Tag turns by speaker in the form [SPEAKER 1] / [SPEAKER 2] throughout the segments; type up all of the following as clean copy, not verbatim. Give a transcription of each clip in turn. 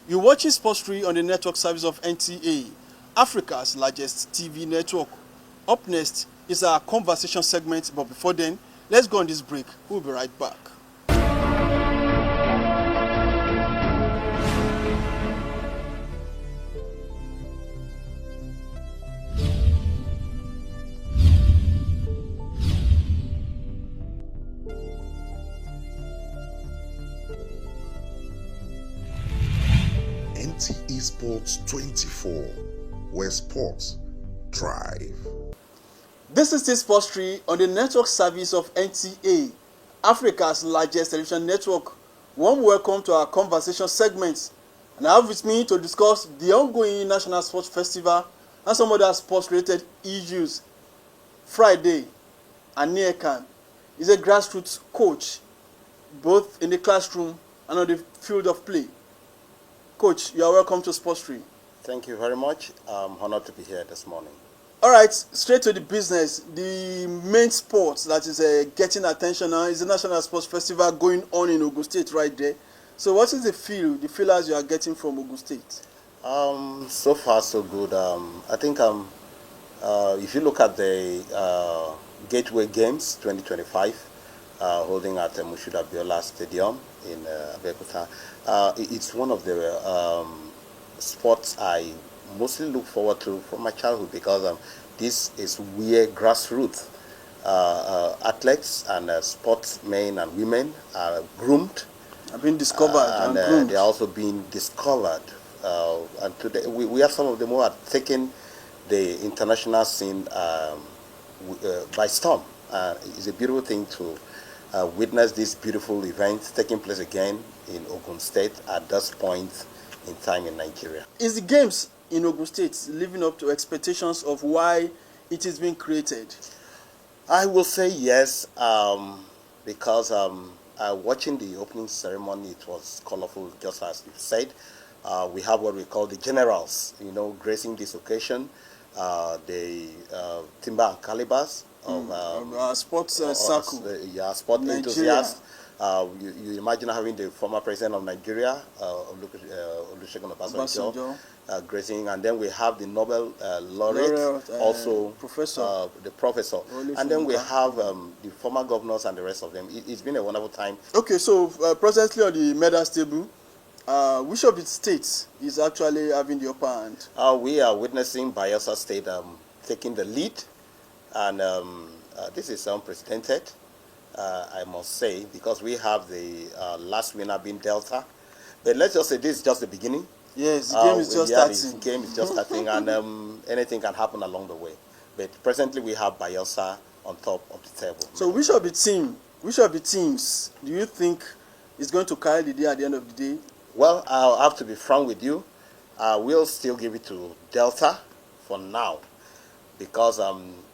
[SPEAKER 1] You're watching Sports 3 on the network service of NTA, Africa's largest TV network. Up next is our conversation segment, but before then, let's go on this break. We'll be right back.
[SPEAKER 2] NTA Sports 24, where sports thrive.
[SPEAKER 1] This is the Sports 3 on the network service of NTA, Africa's largest television network. Warm welcome to our conversation segment. And I have with me to discuss the ongoing National Sports Festival and some other sports-related issues. Friday, Aniekan is a grassroots coach, both in the classroom and on the field of play. Coach, you are welcome to Sports 3.
[SPEAKER 3] Thank you very much. I'm honored to be here this morning.
[SPEAKER 1] All right, straight to the business. The main sport that is getting attention now is the National Sports Festival going on in Ogun State right there. So what is the feelers you are getting from Ogun State?
[SPEAKER 3] So far, so good. I think if you look at the Gateway Games 2025, holding at Mushuda Biola Stadium in Abeokuta, it's one of the sports I mostly look forward to from my childhood, because this is where grassroots athletes and sportsmen and women are groomed.
[SPEAKER 1] Have been discovered and groomed.
[SPEAKER 3] They're also being discovered. And today we have some of them who are taking the international scene by storm. It's a beautiful thing to witness this beautiful event taking place again in Ogun State at this point in time in Nigeria.
[SPEAKER 1] Is the games in Ogun State living up to expectations of why it is being created?
[SPEAKER 3] I will say yes, because watching the opening ceremony, it was colorful, just as you said. We have what we call the generals, gracing this occasion, the timber and calibers of
[SPEAKER 1] sports circle.
[SPEAKER 3] Sport
[SPEAKER 1] Nigeria.
[SPEAKER 3] enthusiasts. You imagine having the former president of Nigeria, Olusegun Obasanjo, gracing, and then we have the Nobel laureate, also
[SPEAKER 1] professor.
[SPEAKER 3] The professor, and then we have the former governors and the rest of them. It's been a wonderful time.
[SPEAKER 1] Okay, so presently on the medals table, which of its states is actually having the upper hand?
[SPEAKER 3] We are witnessing Bayelsa State taking the lead, and this is unprecedented, I must say, because we have the last winner being Delta. But let's just say this is just the beginning.
[SPEAKER 1] Yes, the game is just starting.
[SPEAKER 3] The game is just starting, and anything can happen along the way. But presently, we have Bayelsa on top of the table.
[SPEAKER 1] So, which of the teams do you think is going to carry the day at the end of the day?
[SPEAKER 3] Well, I'll have to be frank with you. We'll still give it to Delta for now, because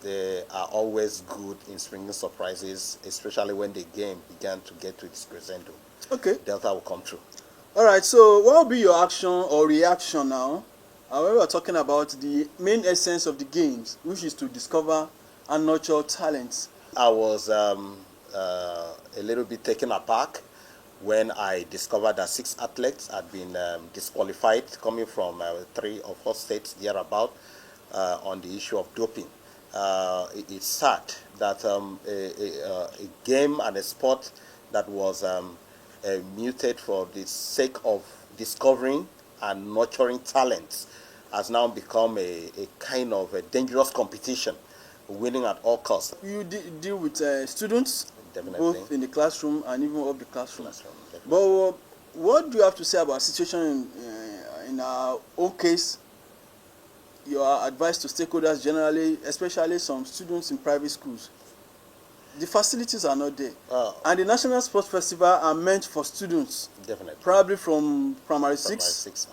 [SPEAKER 3] they are always good in springing surprises, especially when the game began to get to its crescendo.
[SPEAKER 1] Okay.
[SPEAKER 3] Delta will come through.
[SPEAKER 1] All right, so what will be your action or reaction now? When we are talking about the main essence of the games, which is to discover and nurture talents.
[SPEAKER 3] I was a little bit taken aback when I discovered that 6 athletes had been disqualified, coming from 3 or 4 states thereabout, on the issue of doping. It's sad that a game and a sport that was muted for the sake of discovering and nurturing talents has now become a kind of a dangerous competition, winning at all costs.
[SPEAKER 1] You deal with students,
[SPEAKER 3] Definitely.
[SPEAKER 1] both in the classroom and even off the classroom. But what do you have to say about the situation in our own case? Your advice to stakeholders generally, especially some students in private schools. The facilities are not there. And the National Sports Festival are meant for students.
[SPEAKER 3] Definitely.
[SPEAKER 1] Probably from primary 6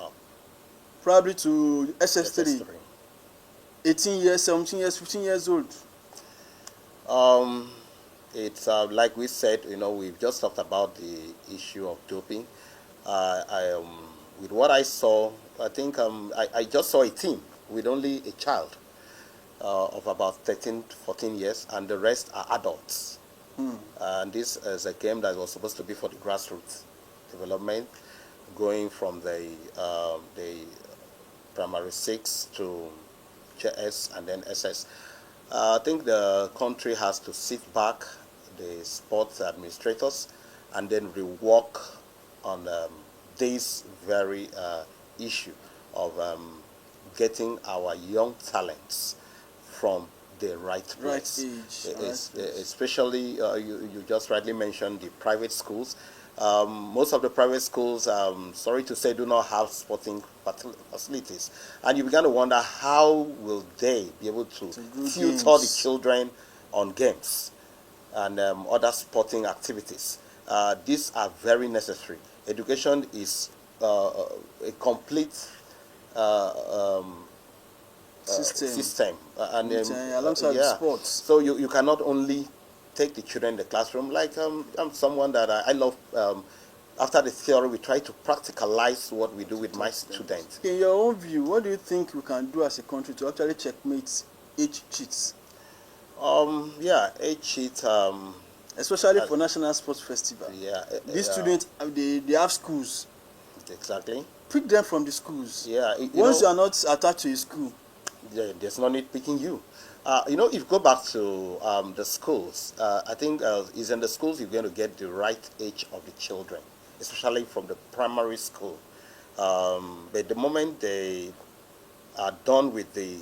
[SPEAKER 1] probably to SS3. 18 years, 17 years, 15 years old.
[SPEAKER 3] It's like we said, we've just talked about the issue of doping. With what I saw, I think I just saw a team with only a child of about 13, 14 years, and the rest are adults. And this is a game that was supposed to be for the grassroots development. going from the primary 6 to JS and then SS. I think the country has to sit back, the sports administrators, and then rework on this very issue of getting our young talents from the right place. Especially, you just rightly mentioned the private schools. Most of the private schools, sorry to say, do not have sporting facilities. And you began to wonder, how will they be able to tutor the children on games and other sporting activities? These are very necessary. Education is a complete system. And
[SPEAKER 1] alongside sports.
[SPEAKER 3] So you cannot only take the children in the classroom. Like I'm someone that I love. After the theory, we try to practicalize what we do with my students.
[SPEAKER 1] In your own view, what do you think we can do as a country to actually checkmate age cheats?
[SPEAKER 3] Age cheat.
[SPEAKER 1] Especially for National Sports Festival. These students, they have schools.
[SPEAKER 3] Exactly.
[SPEAKER 1] Pick them from the schools.
[SPEAKER 3] Once
[SPEAKER 1] you are not attached to a school,
[SPEAKER 3] there's no need picking you. If you go back to the schools, I think it's in the schools you're going to get the right age of the children, especially from the primary school. But the moment they are done with the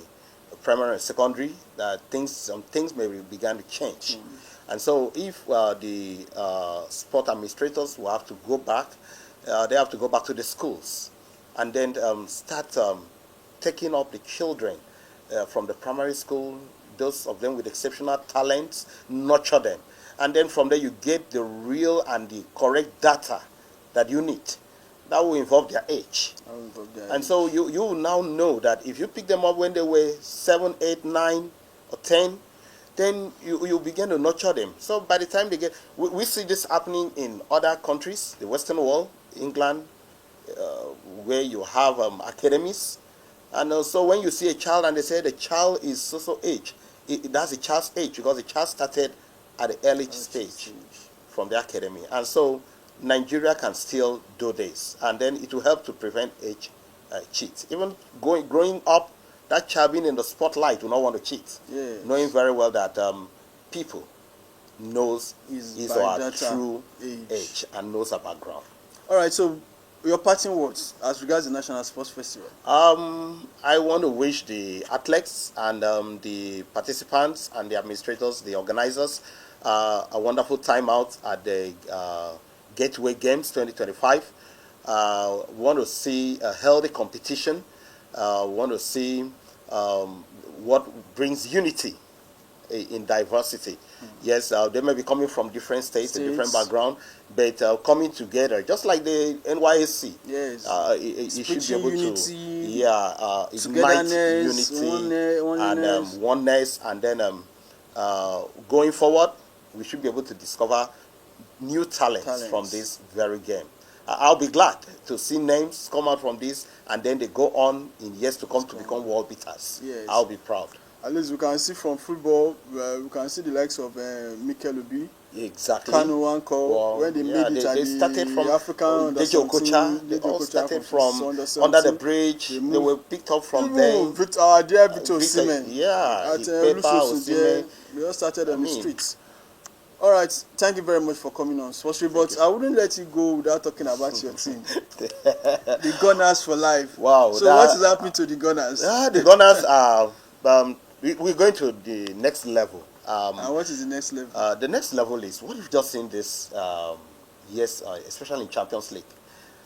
[SPEAKER 3] primary and secondary, some things may begin to change. And so if the sport administrators will have to go back, they have to go back to the schools and then start taking up the children from the primary school, those of them with exceptional talents, nurture them. And then from there you get the real and the correct data that you need. That will involve their age. So you will now know that if you pick them up when they were 7, 8, 9, or 10, then you begin to nurture them. So by the time they get, we see this happening in other countries, the Western world, England, where you have academies. And so when you see a child and they say the child is so age, that's the child's age because the child started at the early stage from the academy. And so Nigeria can still do this, and then it will help to prevent age cheat. Even growing up, that child being in the spotlight will not want to cheat, knowing very well that people knows his or her true age and knows her background.
[SPEAKER 1] All right, so your parting words as regards the National Sports Festival.
[SPEAKER 3] I want to wish the athletes and the participants and the administrators, the organizers, a wonderful time out at the Gateway Games 2025. Want to see a healthy competition. Want to see what brings unity in diversity. Yes, they may be coming from different states, a different background, but coming together, just like the NYSC.
[SPEAKER 1] Yes,
[SPEAKER 3] it should be able
[SPEAKER 1] unity,
[SPEAKER 3] to ignite unity and oneness, and then going forward, we should be able to discover new talents from this very game. I'll be glad to see names come out from this, and then they go on in years to come to become world beaters.
[SPEAKER 1] Yes.
[SPEAKER 3] I'll be proud.
[SPEAKER 1] At least we can see from football, we can see the likes of Mikel Obi,
[SPEAKER 3] exactly,
[SPEAKER 1] Kanu Wanko, when they made it
[SPEAKER 3] they started from
[SPEAKER 1] African
[SPEAKER 3] Deji Okocha. They all started from under the bridge. They were picked up from there.
[SPEAKER 1] Our dear Victor Osimhen, we all started on the streets. All right, thank you very much for coming on Sportsry, but I wouldn't let you go without talking about your team, the Gunners for life.
[SPEAKER 3] Wow!
[SPEAKER 1] So what is happening to the Gunners?
[SPEAKER 3] The Gunners are. We're going to the next level.
[SPEAKER 1] And what is the next level?
[SPEAKER 3] The next level is what we've just seen this yes, especially in Champions League.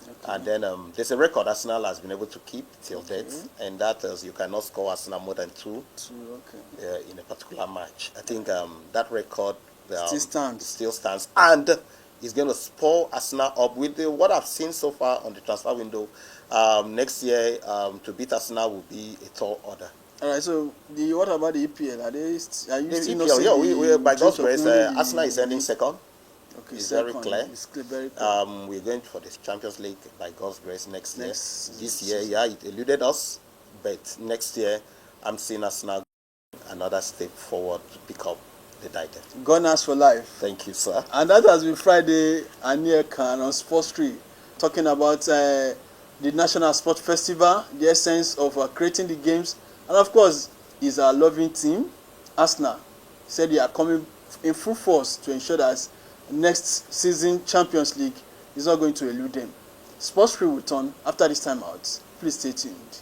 [SPEAKER 3] Okay. And then there's a record Arsenal has been able to keep till date, and that is you cannot score Arsenal more than two in a particular match. I think that record still stands, and is going to spur Arsenal up with what I've seen so far on the transfer window. Next year, to beat Arsenal will be a tall order.
[SPEAKER 1] All right, so what about the EPL? Are you still
[SPEAKER 3] EPL, we by God's grace, Arsenal is ending second.
[SPEAKER 1] Okay,
[SPEAKER 3] it's
[SPEAKER 1] second.
[SPEAKER 3] Very clear.
[SPEAKER 1] It's very clear.
[SPEAKER 3] We're going for the Champions League by God's grace next year. This year, it eluded us, but next year, I'm seeing Arsenal another step forward to pick up the title.
[SPEAKER 1] Gunners for life.
[SPEAKER 3] Thank you, sir.
[SPEAKER 1] And that has been Friday Aniekan on Sports 3 talking about the National Sport Festival, the essence of creating the games, and of course, is our loving team, Arsenal. Said they are coming in full force to ensure that next season Champions League is not going to elude them. Sports Free will return after this time out. Please stay tuned.